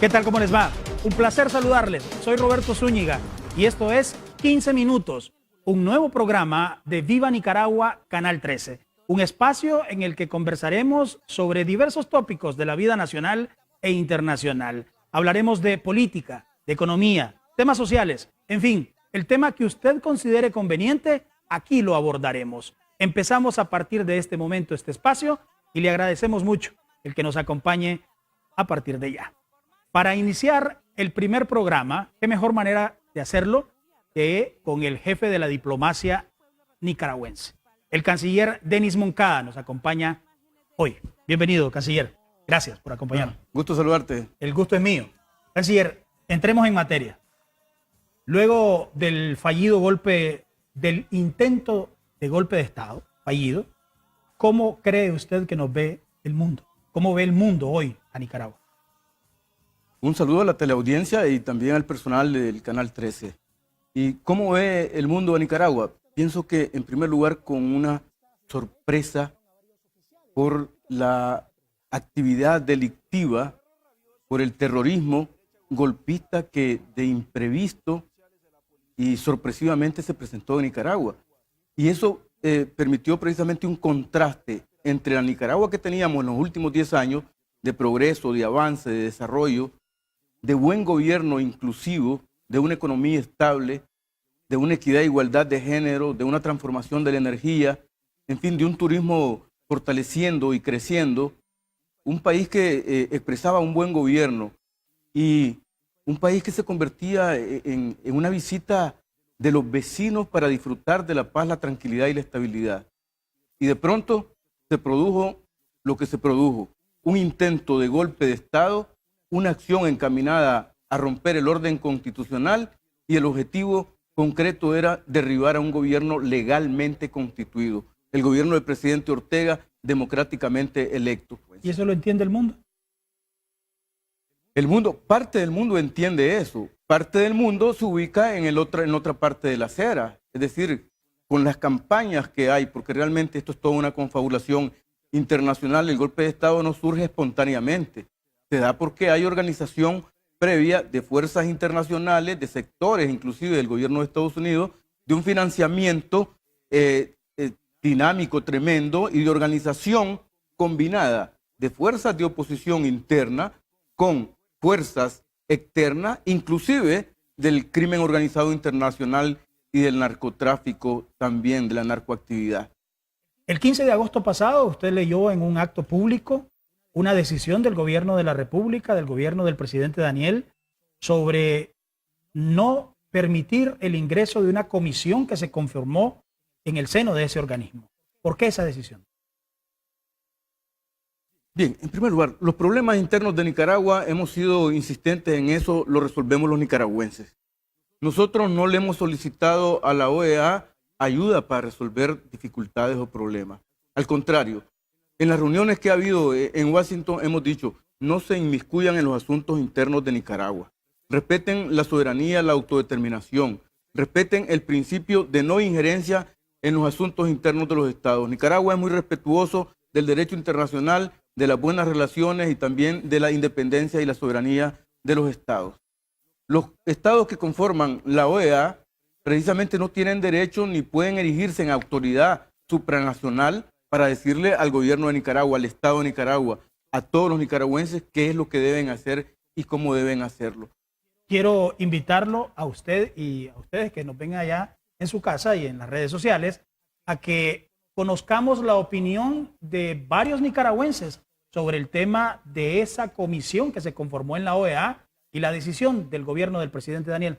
¿Qué tal? ¿Cómo les va? Un placer saludarles. Soy Roberto Zúñiga y esto es 15 Minutos, un nuevo programa de Viva Nicaragua, Canal 13. Un espacio en el que conversaremos sobre diversos tópicos de la vida nacional e internacional. Hablaremos de política, de economía, temas sociales, en fin, el tema que usted considere conveniente, aquí lo abordaremos. Empezamos a partir de este momento este espacio y le agradecemos mucho el que nos acompañe a partir de ya. Para iniciar el primer programa, qué mejor manera de hacerlo que con el jefe de la diplomacia nicaragüense. El canciller Denis Moncada nos acompaña hoy. Bienvenido, canciller. Gracias por acompañarnos. Gusto saludarte. El gusto es mío. Canciller, entremos en materia. Luego del fallido golpe, del intento de golpe de Estado fallido, ¿cómo cree usted que nos ve el mundo? ¿Cómo ve el mundo hoy a Nicaragua? Un saludo a la teleaudiencia y también al personal del Canal 13. ¿Y cómo ve el mundo a Nicaragua? Pienso que en primer lugar con una sorpresa por la actividad delictiva, por el terrorismo golpista que de imprevisto y sorpresivamente se presentó en Nicaragua. Y eso permitió precisamente un contraste entre la Nicaragua que teníamos en los últimos 10 años de progreso, de avance, de desarrollo, de buen gobierno inclusivo, de una economía estable, de una equidad e igualdad de género, de una transformación de la energía, en fin, de un turismo fortaleciendo y creciendo, un país que expresaba un buen gobierno y un país que se convertía en una visita de los vecinos para disfrutar de la paz, la tranquilidad y la estabilidad. Y de pronto se produjo lo que se produjo, un intento de golpe de Estado, una acción encaminada a romper el orden constitucional y el objetivo concreto era derribar a un gobierno legalmente constituido, el gobierno del presidente Ortega, democráticamente electo. ¿Y eso lo entiende el mundo? El mundo, parte del mundo entiende eso, parte del mundo se ubica en otra parte de la acera, es decir, con las campañas que hay, porque realmente esto es toda una confabulación internacional, el golpe de Estado no surge espontáneamente, se da porque hay organización previa de fuerzas internacionales, de sectores inclusive del gobierno de Estados Unidos, de un financiamiento dinámico, tremendo y de organización combinada de fuerzas de oposición interna con fuerzas externas, inclusive del crimen organizado internacional y del narcotráfico también, de la narcoactividad. El 15 de agosto pasado usted leyó en un acto público una decisión del gobierno de la República, del gobierno del presidente Daniel, sobre no permitir el ingreso de una comisión que se conformó en el seno de ese organismo. ¿Por qué esa decisión? Bien, en primer lugar, los problemas internos de Nicaragua, hemos sido insistentes en eso, lo resolvemos los nicaragüenses. Nosotros no le hemos solicitado a la OEA ayuda para resolver dificultades o problemas. Al contrario, en las reuniones que ha habido en Washington hemos dicho, no se inmiscuyan en los asuntos internos de Nicaragua. Respeten la soberanía, la autodeterminación. Respeten el principio de no injerencia en los asuntos internos de los estados. Nicaragua es muy respetuoso del derecho internacional, de las buenas relaciones y también de la independencia y la soberanía de los estados. Los estados que conforman la OEA precisamente no tienen derecho ni pueden erigirse en autoridad supranacional para decirle al gobierno de Nicaragua, al Estado de Nicaragua, a todos los nicaragüenses qué es lo que deben hacer y cómo deben hacerlo. Quiero invitarlo a usted y a ustedes que nos ven allá en su casa y en las redes sociales a que conozcamos la opinión de varios nicaragüenses sobre el tema de esa comisión que se conformó en la OEA y la decisión del gobierno del presidente Daniel.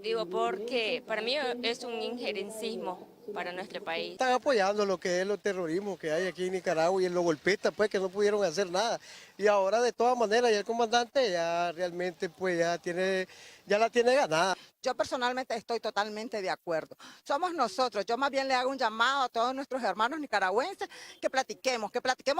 Digo, porque para mí es un injerencismo para nuestro país. Están apoyando lo que es el terrorismo que hay aquí en Nicaragua y en los golpistas, pues, que no pudieron hacer nada. Y ahora, de todas maneras, ya el comandante ya realmente, pues, ya la tiene ganada. Yo personalmente estoy totalmente de acuerdo. Somos nosotros. Yo más bien le hago un llamado a todos nuestros hermanos nicaragüenses que platiquemos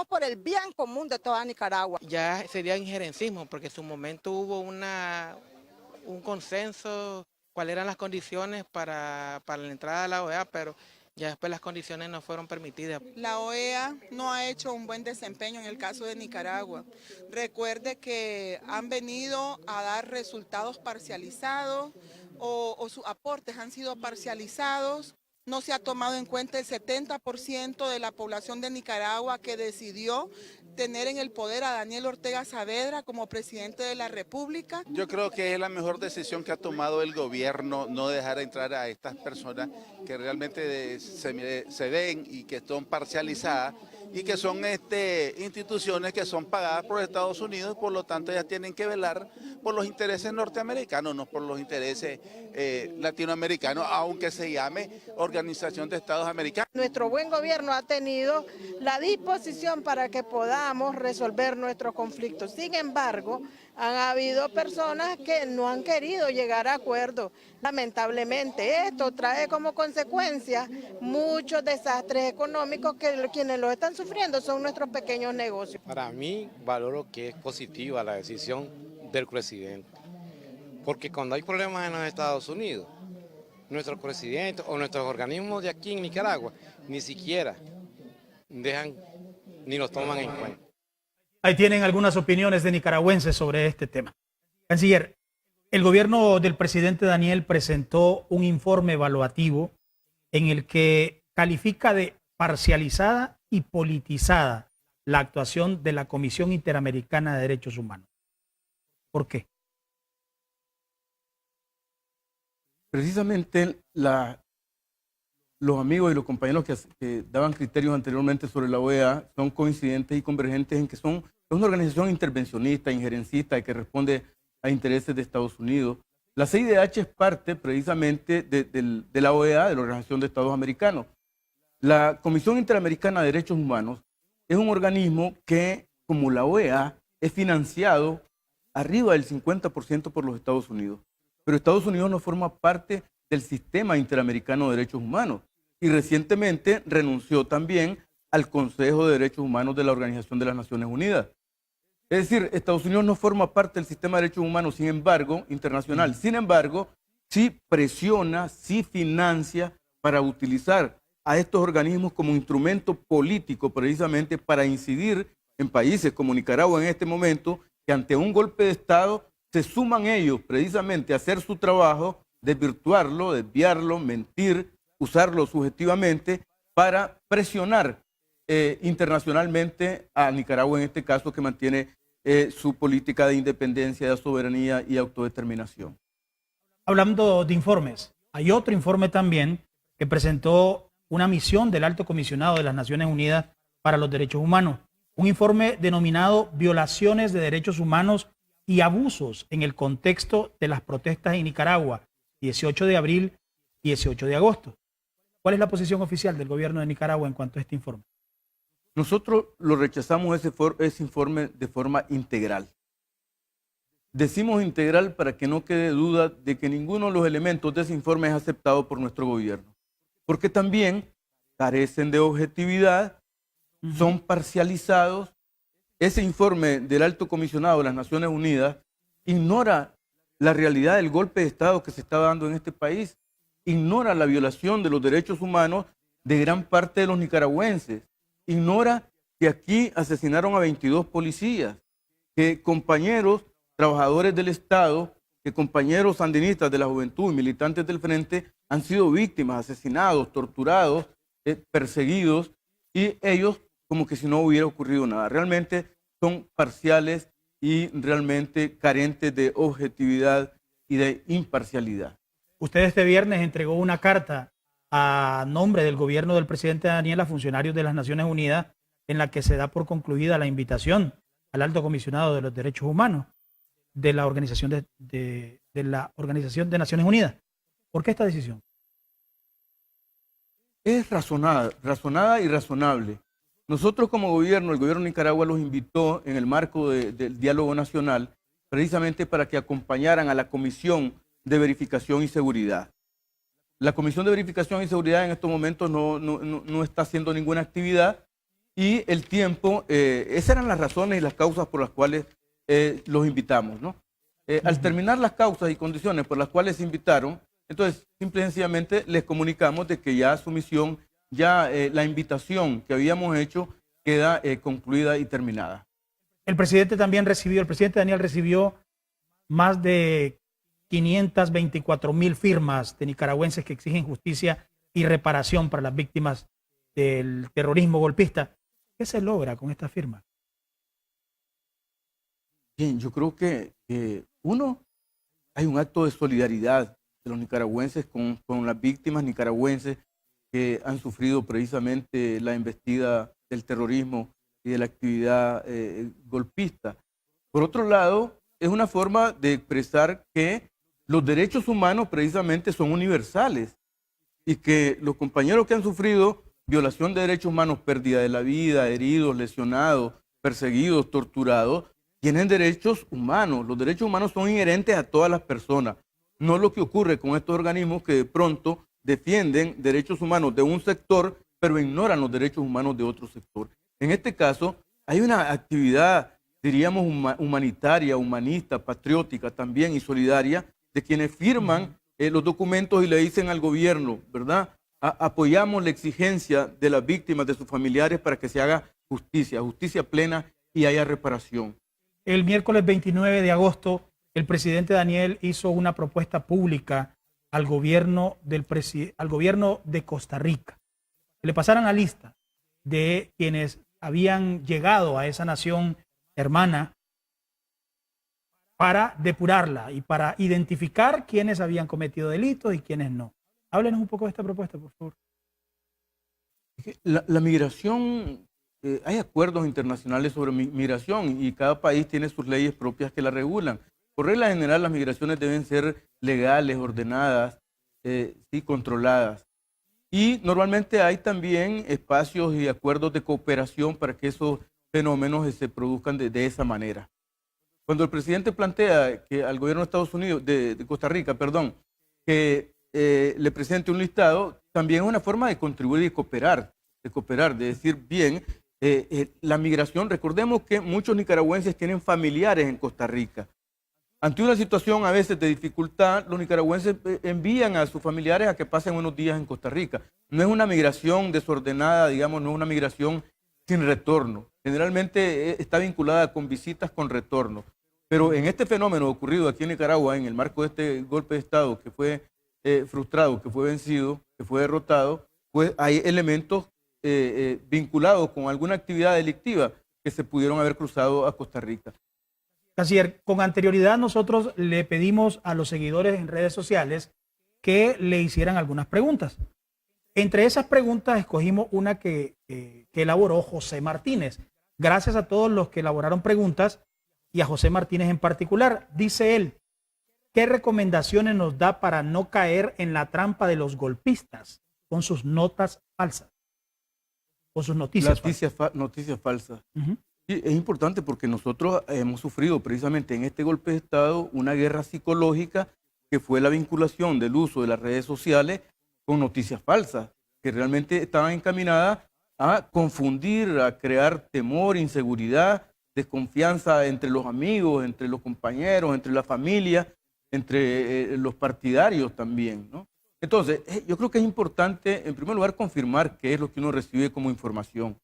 por el bien común de toda Nicaragua. Ya sería injerencismo, porque en su momento hubo un consenso, cuáles eran las condiciones para la entrada de la OEA, pero Ya después las condiciones no fueron permitidas. La OEA no ha hecho un buen desempeño en el caso de Nicaragua. Recuerde que han venido a dar resultados parcializados o sus aportes han sido parcializados. No se ha tomado en cuenta el 70% de la población de Nicaragua que decidió tener en el poder a Daniel Ortega Saavedra como presidente de la República. Yo creo que es la mejor decisión que ha tomado el gobierno, no dejar entrar a estas personas que realmente se ven y que son parcializadas y que son instituciones que son pagadas por Estados Unidos, por lo tanto ellas tienen que velar por los intereses norteamericanos, no por los intereses latinoamericanos, aunque se llame Organización de Estados Americanos. Nuestro buen gobierno ha tenido la disposición para que podamos resolver nuestros conflictos. Sin embargo, han habido personas que no han querido llegar a acuerdos. Lamentablemente, esto trae como consecuencia muchos desastres económicos que quienes los están sufriendo son nuestros pequeños negocios. Para mí, valoro que es positiva la decisión del presidente, porque cuando hay problemas en los Estados Unidos, nuestros presidentes o nuestros organismos de aquí en Nicaragua ni siquiera dejan ni los toman en cuenta. Ahí tienen algunas opiniones de nicaragüenses sobre este tema. Canciller, el gobierno del presidente Daniel presentó un informe evaluativo en el que califica de parcializada y politizada la actuación de la Comisión Interamericana de Derechos Humanos. ¿Por qué? Precisamente los amigos y los compañeros que daban criterios anteriormente sobre la OEA son coincidentes y convergentes en que es una organización intervencionista, injerencista y que responde a intereses de Estados Unidos. La CIDH es parte precisamente de la OEA, de la Organización de Estados Americanos. La Comisión Interamericana de Derechos Humanos es un organismo que, como la OEA, es financiado arriba del 50% por los Estados Unidos. Pero Estados Unidos no forma parte del sistema interamericano de derechos humanos y recientemente renunció también al Consejo de Derechos Humanos de la Organización de las Naciones Unidas. Es decir, Estados Unidos no forma parte del sistema de derechos humanos, sin embargo, internacional. Sin embargo, sí presiona, sí financia para utilizar a estos organismos como instrumento político precisamente para incidir en países como Nicaragua en este momento, que ante un golpe de Estado se suman ellos precisamente a hacer su trabajo, desvirtuarlo, desviarlo, mentir, usarlo subjetivamente para presionar internacionalmente a Nicaragua, en este caso, que mantiene su política de independencia, de soberanía y autodeterminación. Hablando de informes, hay otro informe también que presentó una misión del Alto Comisionado de las Naciones Unidas para los Derechos Humanos, un informe denominado Violaciones de Derechos Humanos y Abusos en el contexto de las protestas en Nicaragua, 18 de abril, 18 de agosto. ¿Cuál es la posición oficial del gobierno de Nicaragua en cuanto a este informe? Nosotros lo rechazamos ese informe de forma integral. Decimos integral para que no quede duda de que ninguno de los elementos de ese informe es aceptado por nuestro gobierno, porque también carecen de objetividad, son parcializados. Ese informe del Alto Comisionado de las Naciones Unidas ignora la realidad del golpe de Estado que se está dando en este país, ignora la violación de los derechos humanos de gran parte de los nicaragüenses, ignora que aquí asesinaron a 22 policías, que compañeros trabajadores del Estado, que compañeros sandinistas de la juventud y militantes del Frente han sido víctimas, asesinados, torturados, perseguidos, y ellos como que si no hubiera ocurrido nada. Realmente son parciales y realmente carentes de objetividad y de imparcialidad. Usted este viernes entregó una carta a nombre del gobierno del presidente Daniel a funcionarios de las Naciones Unidas en la que se da por concluida la invitación al Alto Comisionado de los Derechos Humanos de la Organización de Naciones Unidas. ¿Por qué esta decisión? Es razonada y razonable. Nosotros como gobierno, el gobierno de Nicaragua los invitó en el marco del diálogo nacional precisamente para que acompañaran a la Comisión de Verificación y Seguridad. La Comisión de Verificación y Seguridad en estos momentos no está haciendo ninguna actividad y el tiempo, esas eran las razones y las causas por las cuales los invitamos, ¿no? Al terminar las causas y condiciones por las cuales se invitaron, entonces simple y sencillamente les comunicamos de que ya su misión ya la invitación que habíamos hecho queda concluida y terminada. El presidente Daniel recibió más de 524,000 firmas de nicaragüenses que exigen justicia y reparación para las víctimas del terrorismo golpista. ¿Qué se logra con esta firma? Bien, yo creo que uno, hay un acto de solidaridad de los nicaragüenses con las víctimas nicaragüenses que han sufrido precisamente la embestida del terrorismo y de la actividad golpista. Por otro lado, es una forma de expresar que los derechos humanos precisamente son universales y que los compañeros que han sufrido violación de derechos humanos, pérdida de la vida, heridos, lesionados, perseguidos, torturados, tienen derechos humanos. Los derechos humanos son inherentes a todas las personas. No lo que ocurre con estos organismos que de pronto defienden derechos humanos de un sector, pero ignoran los derechos humanos de otro sector. En este caso, hay una actividad, diríamos, humanitaria, humanista, patriótica también y solidaria de quienes firman los documentos y le dicen al gobierno, ¿verdad? Apoyamos la exigencia de las víctimas, de sus familiares, para que se haga justicia, justicia plena y haya reparación. El miércoles 29 de agosto, el presidente Daniel hizo una propuesta pública al gobierno de Costa Rica. Que le pasaran la lista de quienes habían llegado a esa nación hermana para depurarla y para identificar quiénes habían cometido delitos y quiénes no. Háblenos un poco de esta propuesta, por favor. La migración, hay acuerdos internacionales sobre migración y cada país tiene sus leyes propias que la regulan. Por regla general, las migraciones deben ser legales, ordenadas y controladas. Y normalmente hay también espacios y acuerdos de cooperación para que esos fenómenos se produzcan de esa manera. Cuando el presidente plantea que al gobierno de Estados Unidos, de Costa Rica, perdón, que le presente un listado, también es una forma de contribuir y cooperar, de decir, bien, la migración, recordemos que muchos nicaragüenses tienen familiares en Costa Rica. Ante una situación a veces de dificultad, los nicaragüenses envían a sus familiares a que pasen unos días en Costa Rica. No es una migración desordenada, digamos, no es una migración sin retorno. Generalmente está vinculada con visitas con retorno. Pero en este fenómeno ocurrido aquí en Nicaragua, en el marco de este golpe de Estado que fue frustrado, que fue vencido, que fue derrotado, pues hay elementos vinculados con alguna actividad delictiva que se pudieron haber cruzado a Costa Rica. Canciller, con anterioridad nosotros le pedimos a los seguidores en redes sociales que le hicieran algunas preguntas. Entre esas preguntas escogimos una que elaboró José Martínez. Gracias a todos los que elaboraron preguntas y a José Martínez en particular. Dice él, ¿qué recomendaciones nos da para no caer en la trampa de los golpistas con sus notas falsas? O sus noticias falsas. Noticias falsas. Sí, es importante porque nosotros hemos sufrido precisamente en este golpe de Estado una guerra psicológica que fue la vinculación del uso de las redes sociales con noticias falsas, que realmente estaban encaminadas a confundir, a crear temor, inseguridad, desconfianza entre los amigos, entre los compañeros, entre la familia, entre los partidarios también, ¿no? Entonces, yo creo que es importante, en primer lugar, confirmar qué es lo que uno recibe como información.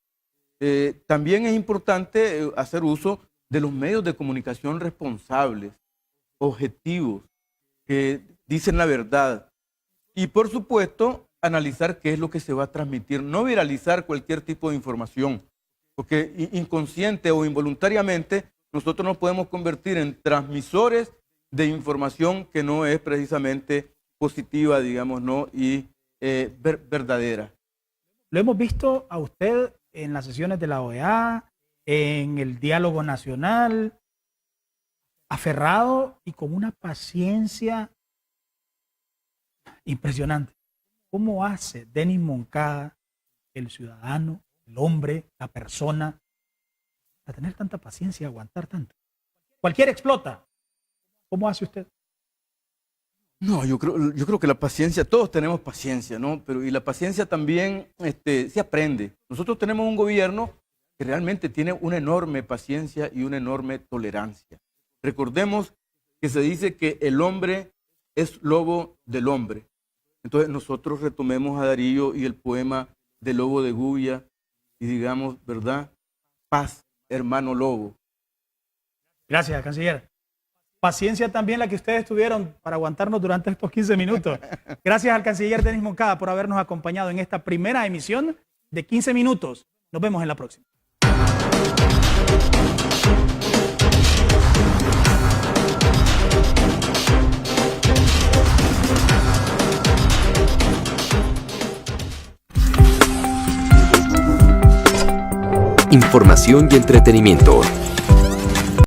También es importante hacer uso de los medios de comunicación responsables, objetivos, que dicen la verdad. Y por supuesto, analizar qué es lo que se va a transmitir, no viralizar cualquier tipo de información, porque inconsciente o involuntariamente nosotros nos podemos convertir en transmisores de información que no es precisamente positiva, digamos, ¿no? Y verdadera. Lo hemos visto a usted en las sesiones de la OEA, en el diálogo nacional, aferrado y con una paciencia impresionante. ¿Cómo hace Denis Moncada, el ciudadano, el hombre, la persona, a tener tanta paciencia y aguantar tanto? Cualquiera explota. ¿Cómo hace usted? No, yo creo que la paciencia, todos tenemos paciencia, ¿no? Pero y la paciencia también se aprende. Nosotros tenemos un gobierno que realmente tiene una enorme paciencia y una enorme tolerancia. Recordemos que se dice que el hombre es lobo del hombre. Entonces nosotros retomemos a Darío y el poema de Lobo de Gubia y digamos, ¿verdad? Paz, hermano Lobo. Gracias, canciller. Paciencia también la que ustedes tuvieron para aguantarnos durante estos 15 minutos. Gracias al canciller Denis Moncada por habernos acompañado en esta primera emisión de 15 minutos. Nos vemos en la próxima. Información y entretenimiento.